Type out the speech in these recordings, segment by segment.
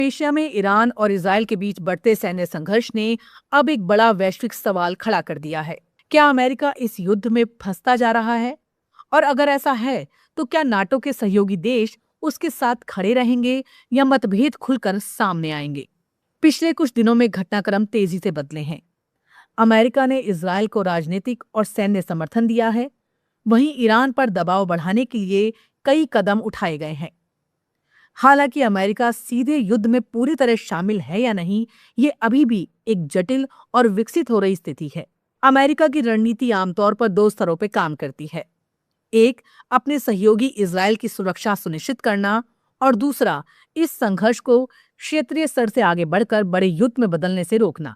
Asia में Iran और Israel के बीच बढ़ते सैन्य संघर्ष ने अब एक बड़ा वैश्विक सवाल खड़ा कर दिया है। क्या अमेरिका इस युद्ध में फंसता जा रहा है? और अगर ऐसा है, तो क्या नाटो के सहयोगी देश उसके साथ खड़े रहेंगे या मतभेद खुलकर सामने आएंगे? पिछले कुछ दिनों में घटनाक्रम तेजी से बदले हैं। अमेरिका ने इजराइल को राजनीतिक और सैन्य समर्थन दिया है, वहीं ईरान पर दबाव बढ़ाने के लिए कई कदम उठाए गए हैं। हालांकि अमेरिका सीधे युद्ध में पूरी तरह शामिल है या नहीं, ये अभी भी एक जटिल और विकसित हो रही स्थिति है। अमेरिका की रणनीति आमतौर पर दो स्तरों पर काम करती है। एक, अपने सहयोगी इजराइल की सुरक्षा सुनिश्चित करना, और दूसरा, इस संघर्ष को क्षेत्रीय स्तर से आगे बढ़कर बड़े युद्ध में बदलने से रोकना।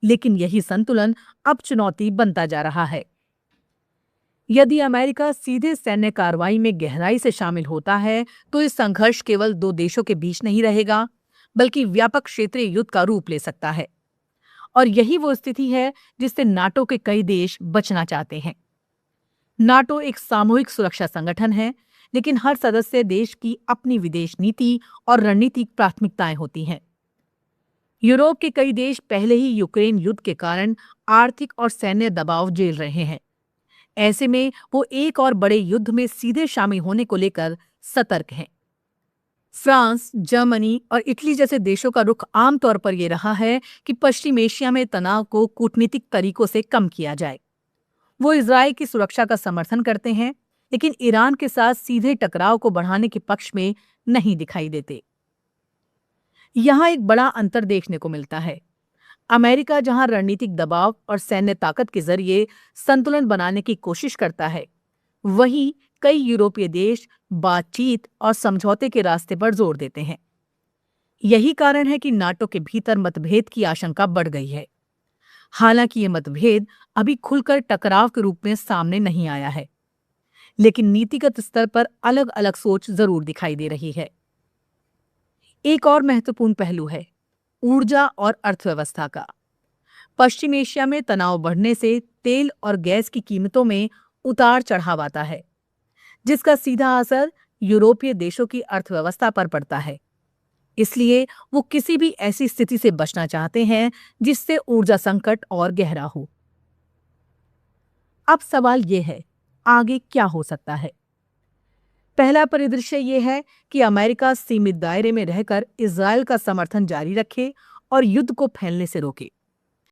लेकिन यही संतुलन अब चुनौती बनता जा रहा है। यदि अमेरिका सीधे सैन्य कार्रवाई में गहराई से शामिल होता है, तो इस संघर्ष केवल दो देशों के बीच नहीं रहेगा, बल्कि व्यापक क्षेत्रीय युद्ध का रूप ले सकता है। और यही वो स्थिति है जिससे नाटो के कई देश बचना चाहते हैं। नाटो एक सामूहिक सुरक्षा संगठन है, लेकिन हर सदस्य देश की अपनी विदेश नीति और रणनीतिक प्राथमिकताएं होती हैं। यूरोप के कई देश पहले ही यूक्रेन युद्ध के कारण आर्थिक और सैन्य दबाव झेल रहे हैं। ऐसे में वो एक और बड़े युद्ध में सीधे शामिल होने को लेकर सतर्क हैं। फ्रांस, जर्मनी और इटली जैसे देशों का रुख आमतौर पर यह रहा है कि पश्चिम एशिया में तनाव को कूटनीतिक तरीकों से कम किया जाए। वो इजराइल की सुरक्षा का समर्थन करते हैं, लेकिन ईरान के साथ सीधे टकराव को बढ़ाने के पक्ष में नहीं दिखाई देते। यहाँ एक बड़ा अंतर देखने को मिलता है। अमेरिका जहां रणनीतिक दबाव और सैन्य ताकत के जरिए संतुलन बनाने की कोशिश करता है, वहीं कई यूरोपीय देश बातचीत और समझौते के रास्ते पर जोर देते हैं। यही कारण है कि नाटो के भीतर मतभेद की आशंका बढ़ गई है। हालांकि ये मतभेद अभी खुलकर टकराव के रूप में सामने नहीं आया है, लेकिन नीतिगत स्तर पर अलग अलग सोच जरूर दिखाई दे रही है। एक और महत्वपूर्ण पहलू है ऊर्जा और अर्थव्यवस्था का। पश्चिम एशिया में तनाव बढ़ने से तेल और गैस की कीमतों में उतार चढ़ाव आता है, जिसका सीधा असर यूरोपीय देशों की अर्थव्यवस्था पर पड़ता है। इसलिए वो किसी भी ऐसी स्थिति से बचना चाहते हैं जिससे ऊर्जा संकट और गहरा हो। अब सवाल ये है, आगे क्या हो सकता है? पहला परिदृश्य ये है कि अमेरिका सीमित दायरे में रहकर इजराइल का समर्थन जारी रखे और युद्ध को फैलने से रोके।